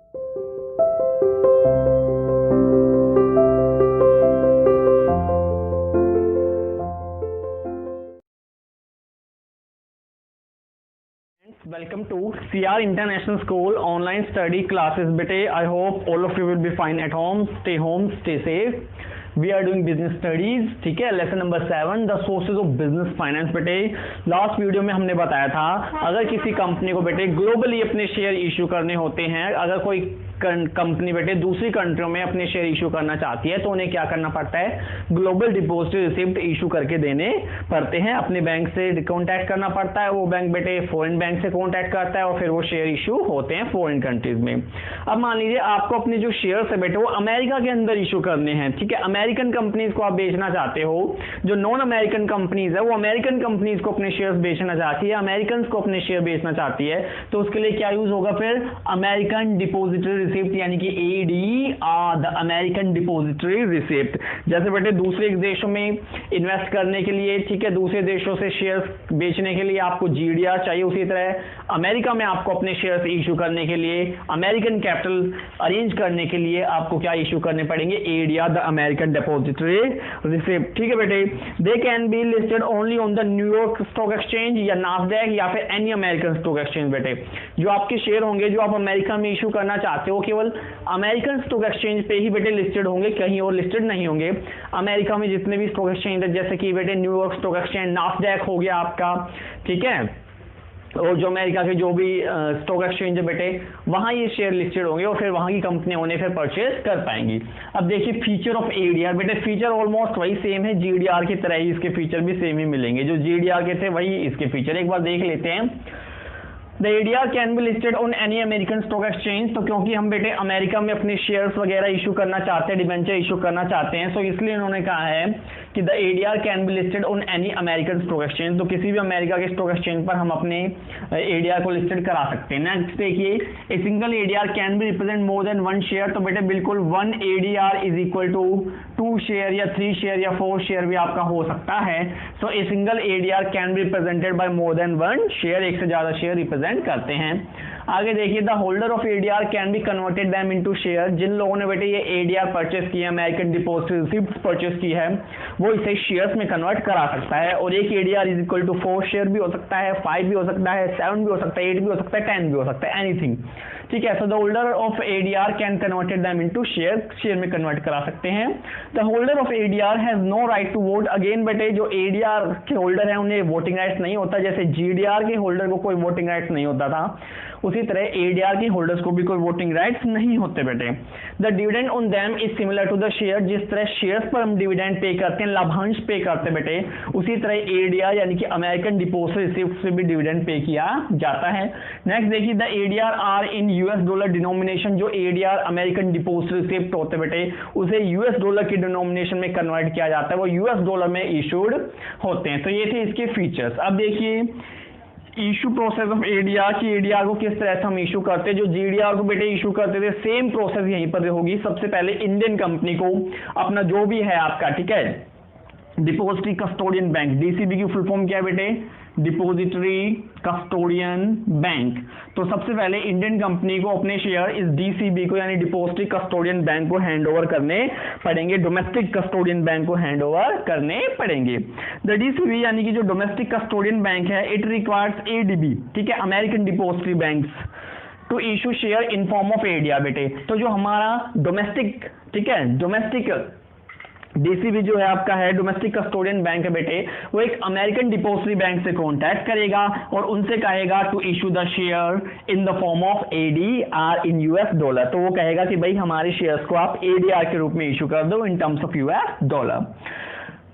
Welcome to CR International School online study classes. Bete, I hope all of you will be fine at home. Stay safe. We are doing business studies. ठीक है, lesson number 7 the sources of business finance. बेटे last video में हमने बताया था अगर किसी company को बेटे ग्लोबली अपने शेयर इशू करने होते हैं, अगर कोई कंपनी बेटे दूसरी कंट्रियों में अपने शेयर इशू करना चाहती है तो उन्हें क्या करना पड़ता है, ग्लोबल डिपॉजिटरी रिसिप्ट इशू करके देने पड़ते हैं। अपने बैंक से कॉन्टैक्ट करना पड़ता है, वो बैंक बेटे फॉरेन बैंक से कॉन्टैक्ट करता है और फिर वो शेयर इशू होते हैं फॉरेन कंट्रीज में। अब मान लीजिए आपको अपने जो शेयर है बेटे वो अमेरिका के अंदर इशू करने हैं। ठीक है, अमेरिकन कंपनीज को आप बेचना चाहते हो, जो नॉन अमेरिकन कंपनीज है वो अमेरिकन कंपनीज को अपने शेयर्स बेचना चाहती है, अमेरिकन को अपने शेयर बेचना चाहती है, तो उसके लिए क्या यूज होगा फिर, अमेरिकन डिपॉजिटरी रिसिप्ट यानी कि ADR, the American depository receipt. जैसे बेटे दूसरे देशों में इन्वेस्ट करने के लिए, ठीक है, दूसरे देशों से शेयर्स बेचने के लिए आपको GDR चाहिए, उसी तरह अमेरिका में आपको अपने शेयर्स इशू करने के लिए, अमेरिकन कैपिटल अरेंज करने के लिए आपको क्या इशू करने पड़ेंगे, ADR, the American depository receipt. ठीक है बेटे, they can be listed only on the New York stock exchange या नास्डैक या फिर एनी अमेरिकन स्टॉक एक्सचेंज। बेटे जो आपके शेयर होंगे जो आप अमेरिका में इशू करना चाहते हो केवल अमेरिकन स्टॉक एक्सचेंज पे ही बेटे लिस्टेड होंगे, कहीं और लिस्टेड नहीं होंगे। अमेरिका में जितने भी स्टॉक एक्सचेंज है जैसे कि बेटे न्यूयॉर्क स्टॉक एक्सचेंज, नास्डैक हो गया आपका, ठीक है, और जो अमेरिका के जो भी स्टॉक एक्सचेंज है बेटे वहां ये शेयर लिस्टेड होंगे और फिर वहां की कंपनियां उन्हें फिर परचेज कर पाएंगी। अब देखिए फीचर ऑफ ADR, बेटे फीचर ऑलमोस्ट वही सेम है, GDR की तरह ही इसके फीचर भी सेम ही मिलेंगे, जो GDR के थे वही इसके फीचर। एक बार देख लेते हैं। The ADR can be listed on any American stock exchange। तो क्योंकि हम बेटे अमेरिका में अपने शेयर्स वगैरह इशू करना चाहते हैं, डिबेंचर इशू करना चाहते हैं, तो इसलिए उन्होंने कहा है कि the ADR can be listed on any American stock exchange. तो किसी भी अमेरिका के स्टॉक एक्सचेंज पर हम अपने ADR को लिस्टेड करा सकते हैं। नेक्स्ट देखिए, a single ADR can be represent more than 1 share. तो बेटे बिल्कुल 1 ADR is equal to 2 share या 3 शेयर या 4 शेयर भी आपका हो सकता है। So a single ADR can be represented by more than 1 share, एक से ज्यादा शेयर रिप्रेजेंट करते हैं। आगे देखिए, the holder of ADR can be converted them into share. जिन लोगों ने बेटे ये ADR परचेस किया, अमेरिकन डिपॉजिटरी रिसिप्ट परचेस की है, वो इसे शेयर्स में कन्वर्ट करा सकता है। और एक ADR is equal to 4 share भी हो सकता है, 5 भी हो सकता है, 7 भी हो सकता है, 8 भी हो सकता है, 10 भी हो सकता है, एनीथिंग। ठीक है, so the holder of ADR can converted them into share, share में कन्वर्ट करा सकते हैं। The holder of ADR has no right to vote. Again बेटे जो ADR के होल्डर हैं उन्हें वोटिंग राइट्स नहीं होता, जैसे GDR के होल्डर को कोई वोटिंग राइट्स नहीं होता था, उसी तरह ADR के होल्डर्स को भी कोई वोटिंग राइट्स नहीं होते बेटे। The dividend on them is similar to the share. जिस तरह शेयर्स पर हम डिविडेंड पे करते हैं, लाभांश पे करते हैं बेटे, उसी तरह ADR यानी कि अमेरिकन डिपॉजिटरी रिसिप्ट से भी डिविडेंड पे किया जाता है। नेक्स्ट देखिए, the ADR are in US dollar denomination. जो ADR अमेरिकन डिपॉजिटरी रिसिप्ट होते बेटे उसे US डॉलर की डिनोमिनेशन में कन्वर्ट किया जाता है, वो US डॉलर में इशूड होते हैं। तो ये थे इसके फीचर्स। अब देखिए इशू प्रोसेस ऑफ ADR की, ADR को किस तरह से हम इशू करते हैं। जो GDR को बेटे इशू करते थे सेम प्रोसेस यहीं पर होगी। सबसे पहले इंडियन कंपनी को अपना जो भी है आपका, ठीक है, डिपॉजिटरी कस्टोडियन बैंक, DCB की फुल फॉर्म क्या है बेटे, डिपॉजिटरी कस्टोडियन बैंक। तो सबसे पहले इंडियन कंपनी को अपने शेयर इस DCB को यानी डिपॉजिटरी कस्टोडियन बैंक को हैंड ओवर करने पड़ेंगे, डोमेस्टिक कस्टोडियन बैंक को हैंड ओवर करने पड़ेंगे। द DCB यानी कि जो डोमेस्टिक कस्टोडियन बैंक है, इट रिक्वायर्स ADB, ठीक है, American depository banks to issue share in form of ADR बेटे। तो जो हमारा डोमेस्टिक, ठीक है, डोमेस्टिक DCB जो है आपका है, डोमेस्टिक कस्टोडियन बैंक है बेटे, वो एक अमेरिकन डिपॉजिटरी बैंक से कांटेक्ट करेगा और उनसे कहेगा to issue the share in the form of ADR in US dollar. तो वो कहेगा कि भाई हमारे शेयर्स को आप ADR के रूप में इशू कर दो in terms of US dollar.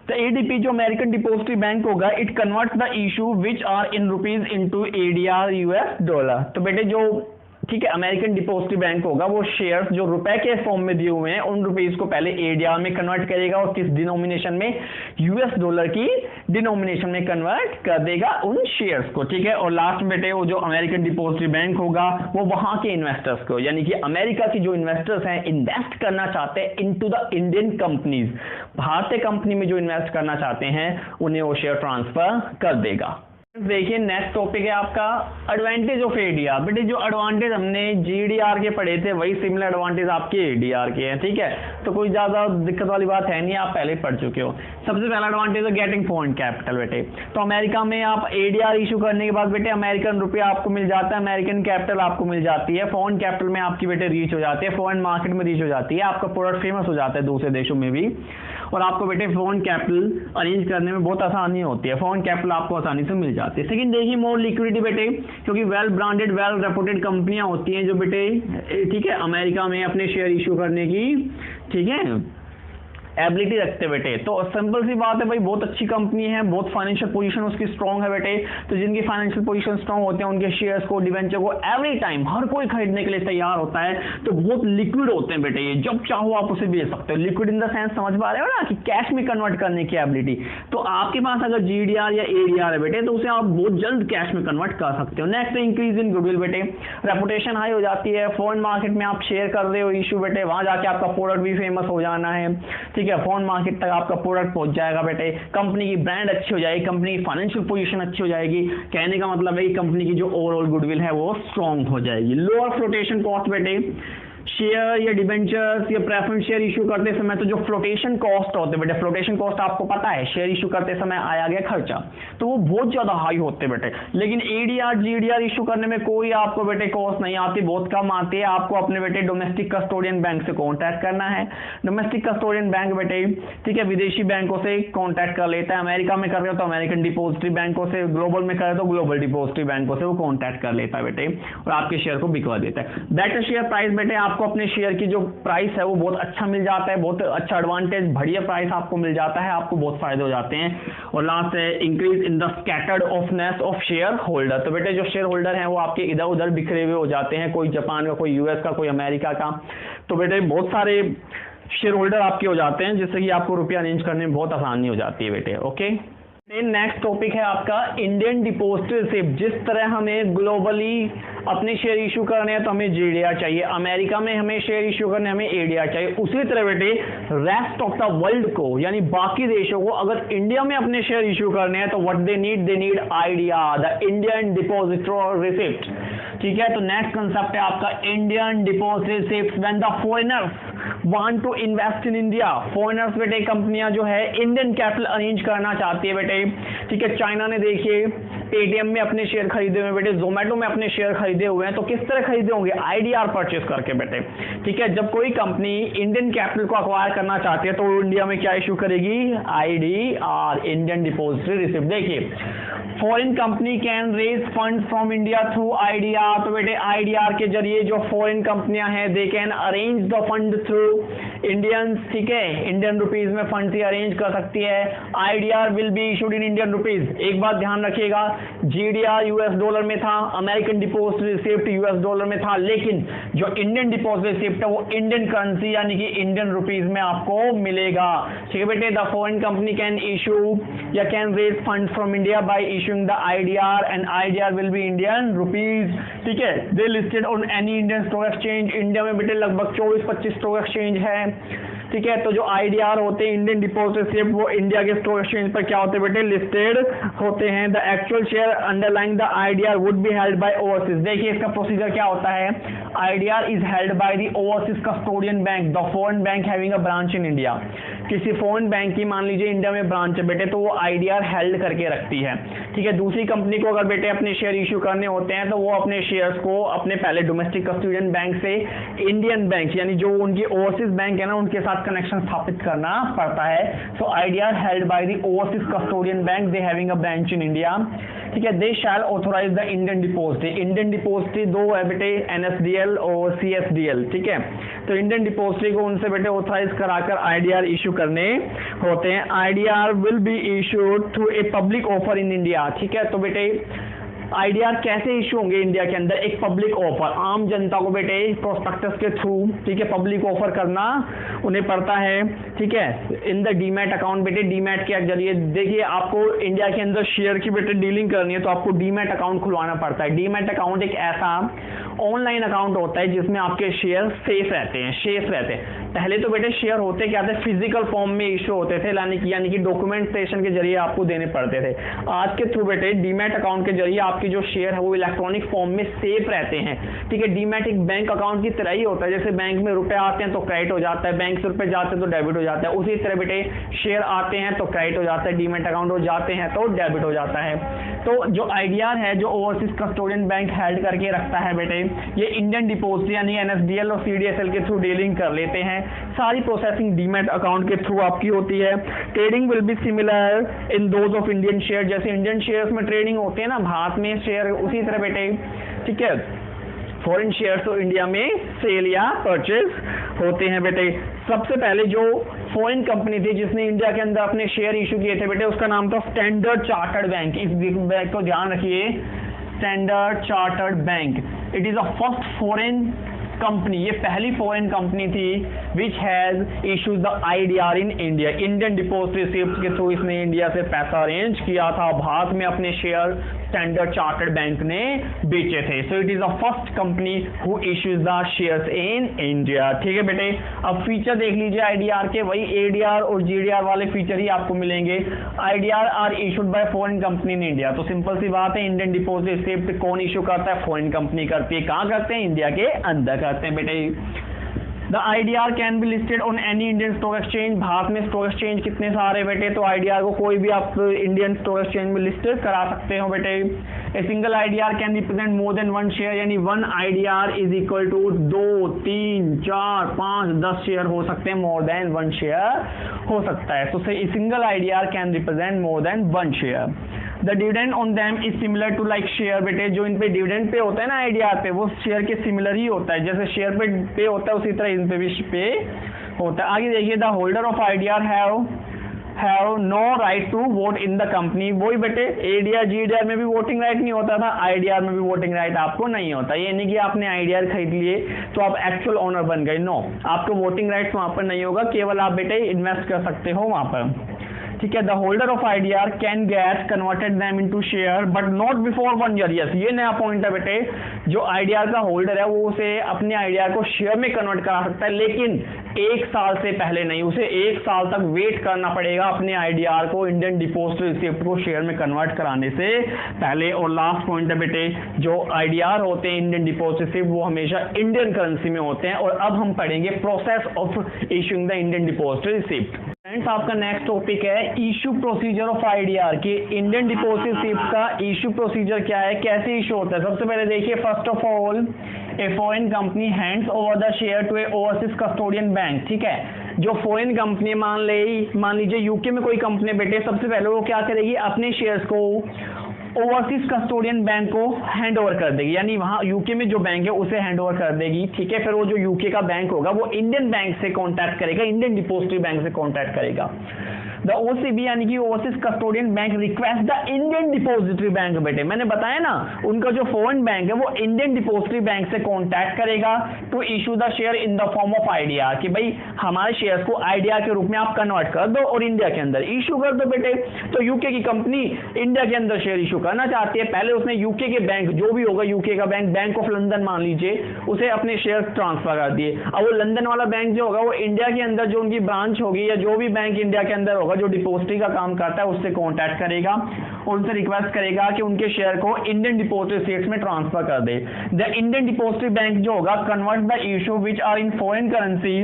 तो ADP जो अमेरिकन डिपॉजिटरी बैंक होगा, it converts the issue which are in rupees into ADR US dollar. तो बेटे जो, ठीक है, अमेरिकन डिपॉजिटरी बैंक होगा वो शेयर्स जो रुपए के फॉर्म में दिए हुए हैं उन रुपीस को पहले ADR में कन्वर्ट करेगा और किस डिनोमिनेशन में, US डॉलर की डिनोमिनेशन में कन्वर्ट कर देगा उन शेयर्स को। ठीक है, और लास्ट बेटे वो जो अमेरिकन डिपॉजिटरी बैंक होगा वो वहां के इन्वेस्टर्स को, यानी कि अमेरिका की जो इन्वेस्टर्स हैं इन्वेस्ट करना चाहते हैं इनटू द इंडियन कंपनीज, भारतीय कंपनी में जो इन्वेस्ट करना चाहते हैं उन्हें वो शेयर ट्रांसफर कर देगा। देखिए नेक्स्ट टॉपिक है आपका एडवांटेज ऑफ एडीआर। बेटे जो एडवांटेज हमने जीडीआर के पढ़े थे वही सिमिलर एडवांटेज आपके एडीआर के हैं, ठीक है, तो कोई ज्यादा दिक्कत वाली बात है नहीं, आप पहले पढ़ चुके हो। सबसे पहला एडवांटेज है गेटिंग फॉरेन कैपिटल। बेटे तो अमेरिका में आप एडीआर इशू करने के बाद बेटे अमेरिकन रुपया आपको मिल जाता है, अमेरिकन कैपिटल आपको मिल जाती है, फॉरेन कैपिटल में आपकी बेटे रीच हो जाती है, फॉरेन मार्केट में रीच हो जाती है, आपका प्रोडक्ट फेमस हो जाता है दूसरे देशों में भी, और आपको बेटे फॉरेन कैपिटल अरेंज करने में बहुत आसानी होती है, फॉरेन कैपिटल आपको आसानी से मिल जाती है। सेकंड देखिए मोर लिक्विडिटी बेटे, क्योंकि वेल ब्रांडेड वेल रेपुटेड कंपनियां होती हैं जो बेटे, ठीक है, अमेरिका में अपने शेयर इशू करने की, ठीक है, एबिलिटी रखते बेटे। तो सिंपल सी बात है भाई, बहुत अच्छी कंपनी है, बहुत फाइनेंशियल पोजीशन उसकी स्ट्रांग है बेटे, तो जिनकी फाइनेंशियल पोजीशन स्ट्रांग होते हैं उनके शेयर्स को, डिवेंचर को एवरी टाइम हर कोई खरीदने के लिए तैयार होता है, तो बहुत लिक्विड होते हैं बेटे ये, जब चाहो आप उसे बेच सकते हो। लिक्विड इन द सेंस समझ पा रहे हो ना, कि कैश में कन्वर्ट करने की एबिलिटी। तो आपके पास अगर जीडीआर या एडीआर है बेटे तो उसे आप बहुत जल्द कैश में कन्वर्ट कर सकते हो। नेक्स्ट इंक्रीज इन गुडविल बेटे, रेपुटेशन हाई हो जाती है, फॉरेन मार्केट में आप शेयर कर रहे हो इशू बेटे, वहां जाके आपका प्रोडक्ट भी फेमस हो जाना है, ठीक है, फॉरेन मार्केट तक आपका प्रोडक्ट पहुंच जाएगा बेटे, कंपनी की ब्रांड अच्छी हो जाएगी, कंपनी की फाइनेंशियल पोजीशन अच्छी हो जाएगी, कहने का मतलब है कि कंपनी की जो ओवरऑल गुडविल है वो स्ट्रांग हो जाएगी। लोअर फ्लोटेशन कॉस्ट बेटे, शेयर या डिबेंचर्स या प्रेफरेंस शेयर इशू करते समय तो जो फ्लोटेशन कॉस्ट होते बेटे, फ्लोटेशन कॉस्ट आपको पता है शेयर इशू करते समय आया गया खर्चा, तो वो बहुत ज्यादा हाई होते बेटे। लेकिन एडीआर जीडीआर इशू करने में कोई आपको बेटे कॉस्ट नहीं आती, बहुत कम आती है। आपको अपने बेटे डोमेस्टिक कस्टोडियन बैंक से कॉन्टैक्ट करना है, डोमेस्टिक कस्टोडियन बैंक बेटे, ठीक है, विदेशी बैंकों से कॉन्टैक्ट कर लेता है, अमेरिका में कर रहे हो तो अमेरिकन डिपोजिटरी बैंकों से, ग्लोबल में कर रहे हो तो ग्लोबल डिपोजिटरी बैंकों से वो कॉन्टैक्ट कर लेता है बेटे, और आपके शेयर को बिकवा देता है। बेटर शेयर प्राइस बेटे, आपको अपने शेयर की जो प्राइस है वो बहुत अच्छा मिल जाता है, बहुत अच्छा एडवांटेज, बढ़िया प्राइस आपको मिल जाता है, आपको बहुत फायदे हो जाते हैं। और लास्ट है increase in the scatteredness of share holder. तो बेटे जो शेयर होल्डर हैं वो आपके इधर उधर बिखरे हुए हो जाते हैं, कोई जापान का, कोई यूएस का, कोई अमेरिका का, तो बेटे बहुत सारे शेयर होल्डर आपके हो जाते हैं, जिससे कि आपको रुपया अरेंज करने में बहुत आसानी हो जाती है बेटे। ओके, नेक्स्ट टॉपिक है आपका इंडियन डिपॉजिटरी रिसिप्ट। जिस तरह हमें ग्लोबली अपने शेयर इशू करने हैं तो हमें जीडीआर चाहिए, अमेरिका में हमें शेयर इशू करने हमें एडीआर चाहिए, उसी तरह बेटे रेस्ट ऑफ द वर्ल्ड को यानी बाकी देशों को अगर इंडिया में अपने शेयर इशू करने हैं तो what they need IDR, the Indian depository receipt, ठीक है। तो नेक्स्ट कंसेप्ट है आपका Indian depository receipt. When the foreigners want to invest in India, foreigners बेटे कंपनियां जो है इंडियन कैपिटल अरेंज करना चाहती है बेटे, ठीक है। चाइना ने देखिए पेटीएम में अपने शेयर खरीदे हुए बेटे, जोमेटो में अपने शेयर खरीदे हुए हैं, तो किस तरह खरीदे होंगे, आईडीआर परचेस करके बेटे, ठीक है। जब कोई कंपनी इंडियन कैपिटल को अक्वायर करना चाहती है तो इंडिया में क्या इशू करेगी, आईडीआर, इंडियन डिपॉजिटरी रिसिप्ट। देखिए foreign company can raise fund from India through IDR, तो बेटे आईडीआर के जरिए जो फॉरेन कंपनियां हैं they can arrange the fund through Indians, ठीक है, इंडियन रुपीज में फंड से अरेंज कर सकती है। IDR will be issued in Indian rupees. एक बात ध्यान रखिएगा, जीडीआर यूएस डॉलर में था, American depository receipt US dollar में था, लेकिन जो इंडियन डिपॉजिटरी रिसिप्ट है वो इंडियन करेंसी यानी कि इंडियन रुपीज में आपको मिलेगा, ठीक है बेटे। The foreign company can issue या can raise fund from India by issuing the IDR and IDR will be Indian rupees, ठीक है। They listed on any Indian stock exchange. India में बेटे लगभग 24-25 स्टॉक एक्सचेंज है, ठीक है। तो जो आईडीआर होते हैं इंडियन डिपॉजिटरी रिसिप्ट वो इंडिया के स्टॉक एक्सचेंज पर क्या होते हैं बेटे, लिस्टेड होते हैं। The actual share underlying the IDR would be held by overseas. देखिए इसका प्रोसीजर क्या होता है, IDR is held by the overseas custodian bank, the foreign bank having a branch in India. किसी फॉरेन बैंक की मान लीजिए इंडिया में ब्रांच है बेटे, तो वो आईडीआर हेल्ड करके रखती है, ठीक है। दूसरी कंपनी को अगर बेटे अपने शेयर इशू करने होते हैं तो वो अपने शेयर्स को अपने पहले डोमेस्टिक कस्टोडियन बैंक से इंडियन बैंक यानी जो उनकी ओवरसीज बैंक है ना उनके साथ कनेक्शन स्थापित करना पड़ता है। So IDR held by the overseas custodian bank, they having a branch in India, ठीक है। They shall authorise the Indian depository. Indian depository दो है बेटे, एनएसडीएल और सीएसडीएल, ठीक है। तो इंडियन डिपॉजिटरी को उनसे बेटे ऑथराइज कराकर आईडीआर इशू करने होते हैं। IDR will be issued through a public offer in India, ठीक है। तो बेटे आईडीआर कैसे इशू होंगे इंडिया के अंदर, एक पब्लिक ऑफर, आम जनता को बेटे प्रोस्पेक्टस के थ्रू, ठीक है, पब्लिक ऑफर करना उन्हें पड़ता है, ठीक है, इन द डीमैट अकाउंट। बेटे डीमैट के जरिए देखिए आपको इंडिया के अंदर शेयर की बेटे डीलिंग करनी है तो आपको डीमैट अकाउंट खुलवाना पड़ता है। डीमैट अकाउंट एक ऐसा ऑनलाइन अकाउंट होता है जिसमें आपके शेयर सेफ रहते हैं, शेष रहते हैं। पहले तो बेटे शेयर होते क्या थे, फिजिकल फॉर्म में इशू होते थे, यानी कि डॉक्यूमेंटेशन के जरिए आपको देने पड़ते थे। आज के थ्रू बेटे डीमैट अकाउंट के जरिए आपकी जो शेयर है वो इलेक्ट्रॉनिक फॉर्म में सेफ रहते हैं, ठीक है। डीमैट एक बैंक अकाउंट की तरह ही होता है, जैसे बैंक में रुपए आते हैं तो क्रेडिट हो जाता है, बैंक से रुपए जाते हैं तो डेबिट हो जाता है, उसी तरह बेटे शेयर आते हैं तो क्रेडिट हो जाता है, डीमैट अकाउंट हो जाते हैं तो डेबिट हो जाता है। तो जो आईडीआर है जो ओवरसीज कस्टोडियन बैंक हेल्ड करके रखता है बेटे, ये इंडियन डिपॉजिटरी यानी एनएसडीएल और सीडीएसएल के थ्रू डीलिंग कर लेते हैं। सारी प्रोसेसिंग डीमैट अकाउंट के थ्रू आपकी होती है। Trading will be similar in those of Indian share, जैसे इंडियन शेयर्स में ट्रेडिंग होते हैं ना, भारत में शेयर उसी तरह बेटे, ठीक है। फॉरेन शेयर्स तो इंडिया में सेल या परचेज होते हैं बेटे। सबसे पहले जो फॉरेन कंपनी थी जिसने इंडिया के अंदर अपने शेयर इशू किए थे बेटे, उसका नाम था स्टैंडर्ड चार्टर्ड बैंक। इस बैंक को ध्यान रखिए, standard chartered bank. It is a first foreign company, ये पहली फॉरेन कंपनी थी which has issued the IDR in India. Indian depository receipt के थ्रू इसने इंडिया से पैसा अरेंज किया था, भारत में अपने शेयर स्टैंडर्ड चार्टर्ड बैंक ने बेचे थे। So it is the first company who issues the shares in India, ठीक है बेटे। अब फीचर देख लीजिए आईडीआर के, वही एडीआर और जीडीआर वाले फीचर ही आपको मिलेंगे। IDR are issued by foreign company in India, तो सिंपल सी बात है, इंडियन डिपॉजिटरी रिसीप्ट कौन इशू करता है, फॉरेन कंपनी करती है। कहां करते हैं, इंडिया के अंदर करते हैं बेटे। The IDR can be listed on any Indian stock exchange. Bharat में स्टॉक एक्सचेंज कितने सारे बेटे, तो आईडीआर को कोई भी आप इंडियन स्टॉक एक्सचेंज में लिस्टेड करा सकते हो बेटे। A single IDR can represent more than one share, यानी one IDR is equal to 2, 3, 4, 5, 10 share हो सकते हैं, मोर देन वन शेयर हो सकता है। तो single IDR can represent more than one share. The dividend on them is similar to like share बेटे, जो इन पे डिविडेंड पे होता है ना आईडीआर पे, वो शेयर के सिमिलर ही होता है, जैसे शेयर पे होता है उसी तरह इन पे भी पे होता है। आगे देखिए, the holder of IDR have no right to vote in the company. वही बेटे एडीआर जीडीआर में भी वोटिंग राइट नहीं होता था, आईडीआर में भी वोटिंग राइट आपको नहीं होता। ये नहीं कि आपने आईडीआर खरीद लिए तो आप एक्चुअल ओनर बन गए, नो, आपको वोटिंग राइट्स वहां पर नहीं होगा, केवल आप बेटे इन्वेस्ट कर सकते हो वहां पर, ठीक है। The holder of IDR can get converted them into share but not before 1 year. Yes, ये नया पॉइंट है बेटे, जो आईडीआर का होल्डर है वो उसे अपने आईडीआर को शेयर में कन्वर्ट करा सकता है, लेकिन 1 साल से पहले नहीं, उसे 1 साल तक वेट करना पड़ेगा अपने आईडीआर को इंडियन डिपॉजिटरी रिसीप्ट को शेयर में कन्वर्ट कराने से पहले। और लास्ट पॉइंट है बेटे, जो आईडीआर होते हैं इंडियन डिपॉजिटरी रिसीप्ट वो हमेशा इंडियन करेंसी में होते हैं। और अब हम पढ़ेंगे process of issuing the Indian depository receipt. Friends, आपका नेक्स्ट टॉपिक है इशू प्रोसीजर ऑफ आईडीआर, कि इंडियन डिपॉजिटरी रिसीप्ट का इशू प्रोसीजर क्या है, कैसे इशू होता है। सबसे पहले देखिए, first of all a foreign company hands over the share to a overseas custodian bank, ठीक है। जो फॉरेन कंपनी मान लीजिए यूके में कोई कंपनी बेटे, सबसे पहले वो क्या करेगी, अपने शेयर्स को ओवरसीज कस्टोडियन बैंक को हैंड ओवर कर देगी, यानी वहां यूके में जो बैंक है उसे हैंड ओवर कर देगी, ठीक है। फिर वो जो यूके का बैंक होगा वो इंडियन बैंक से कांटेक्ट करेगा, इंडियन डिपॉजिटरी बैंक से कांटेक्ट करेगा। द ओसीबी यानी कि overseas custodian bank request the Indian depository bank बेटे, मैंने बताया ना, उनका जो फॉरेन बैंक है वो इंडियन डिपॉजिटरी बैंक से कांटेक्ट करेगा to issue the share in the form of IDR, कि भाई हमारे शेयर्स को आईडीआर के रूप में आप कन्वर्ट कर दो और इंडिया के अंदर इशू कर दो बेटे। तो यूके की कंपनी इंडिया के अंदर शेयर इशू करना चाहती है, पहले उसने यूके के बैंक, जो भी होगा यूके का बैंक, बैंक ऑफ लंदन मान लीजिए, उसे अपने शेयर ट्रांसफर कर दिए। अब वो लंदन वाला बैंक जो होगा वो इंडिया के अंदर जो उनकी ब्रांच होगी या जो भी बैंक इंडिया के अंदर होगा जो डिपॉजिटरी का काम करता है उससे कांटेक्ट करेगा और उनसे रिक्वेस्ट करेगा कि उनके शेयर को इंडियन डिपॉजिटरी रिसीप्ट्स में ट्रांसफर कर दे। द इंडियन डिपॉजिटरी बैंक जो होगा convert the issue which are in foreign currency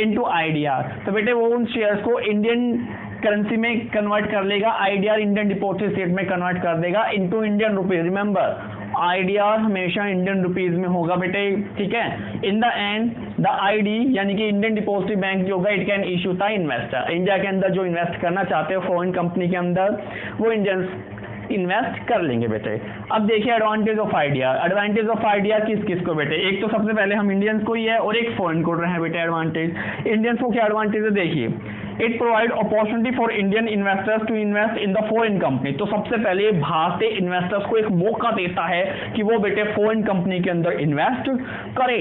into IDR, तो बेटे वो उन शेयर्स को इंडियन करेंसी में कन्वर्ट कर लेगा, आईडीआर इंडियन डिपॉजिटरी रिसीप्ट में कन्वर्ट कर देगा into Indian rupees. Remember, IDR हमेशा इंडियन रुपीज में होगा बेटे, ठीक है। In the end the ID यानी कि इंडियन डिपॉजिटरी बैंक जो होगा it can issue the investor, India के अंदर जो इन्वेस्ट करना चाहते हो फॉरेन कंपनी के अंदर वो इंडियंस इन्वेस्ट कर लेंगे बेटे। अब देखिए advantage of IDR. Advantage of IDR किस किस को बेटे, एक तो सबसे पहले हम इंडियंस को ही है और एक फॉरेन को रहे हैं बेटे एडवांटेज। इंडियंस को क्या एडवांटेज है देखिए, it provide opportunity for Indian investors to invest in the foreign company. तो सबसे पहले भारतीय इन्वेस्टर्स को एक मौका देता है कि वो बेटे फॉरेन कंपनी के अंदर इन्वेस्ट करे।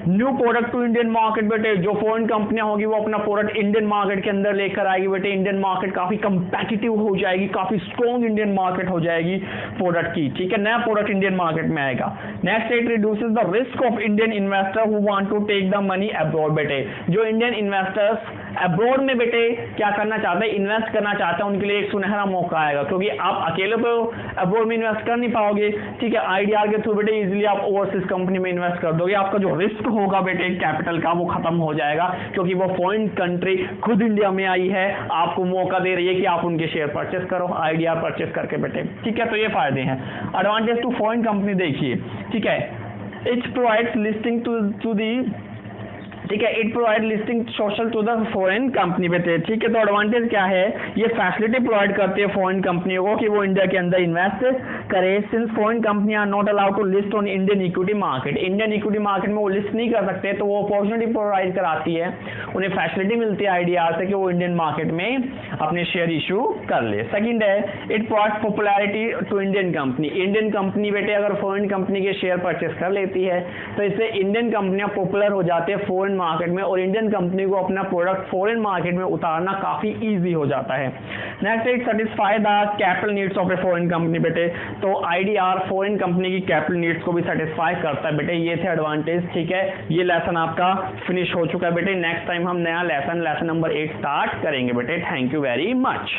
New product to Indian market, बेटे जो फॉरेन कंपनियां होगी वो अपना प्रोडक्ट इंडियन मार्केट के अंदर लेकर आएगी। बेटे इंडियन मार्केट काफी कंपेटिटिव हो जाएगी, काफी स्ट्रॉन्ग इंडियन मार्केट हो जाएगी प्रोडक्ट की, ठीक है, नया प्रोडक्ट इंडियन मार्केट में आएगा। Next, it reduces the risk of Indian investor who want to take the money abroad. बेटे जो इंडियन इन्वेस्टर्स अब्रॉड में बेटे क्या करना चाहते हैं, इन्वेस्ट करना चाहते हैं, उनके लिए एक सुनहरा मौका आएगा, क्योंकि आप अकेले तो अब्रॉड में इन्वेस्ट कर नहीं पाओगे, ठीक है। आईडीआर के थ्रू बेटे इजीली आप ओवरसीज कंपनी में इन्वेस्ट कर दोगे, आपका जो रिस्क होगा बेटे कैपिटल का वो खत्म हो जाएगा, क्योंकि वो फॉरेन कंट्री खुद इंडिया में आई है, आपको मौका दे रही है कि आप उनके शेयर परचेस करो आईडीआर परचेस करके बेटे, ठीक है। तो ये फायदे हैं। एडवांटेज टू फॉरेन कंपनी देखिए, ठीक है, it provides listing to the, ठीक है, it provide listing social to the foreign company बेटे, ठीक है। तो एडवांटेज क्या है, ये फैसिलिटी प्रोवाइड करती है फॉरेन कंपनियों को कि वो इंडिया के अंदर इन्वेस्ट करे। Since foreign company are not allowed to list on Indian equity market, Indian equity market में वो लिस्ट नहीं कर सकते, तो वो अपॉर्चुनिटी प्रोवाइड कराती है, उन्हें फैसिलिटी मिलती है आईडीआर से कि वो इंडियन मार्केट में अपने शेयर इशू कर ले। सेकंड है, it provide popularity to Indian company, Indian company बेटे अगर फॉरेन कंपनी के शेयर परचेस कर लेती है तो इससे इंडियन कंपनियां पॉपुलर हो जाती है फॉरेन मार्केट में, और इंडियन कंपनी को अपना प्रोडक्ट फॉरेन मार्केट में उतारना काफी इजी हो जाता है। Next, it satisfy the capital needs of A foreign company बेटे, तो आईडीआर फॉरेन कंपनी की कैपिटल नीड्स को भी सेटिस्फाई करता है बेटे। ये थे एडवांटेज, ठीक है। ये लेसन आपका फिनिश हो चुका है बेटे। नेक्स्ट टाइम हम नया लेसन नंबर 8 स्टार्ट करेंगे बेटे। Thank you very much.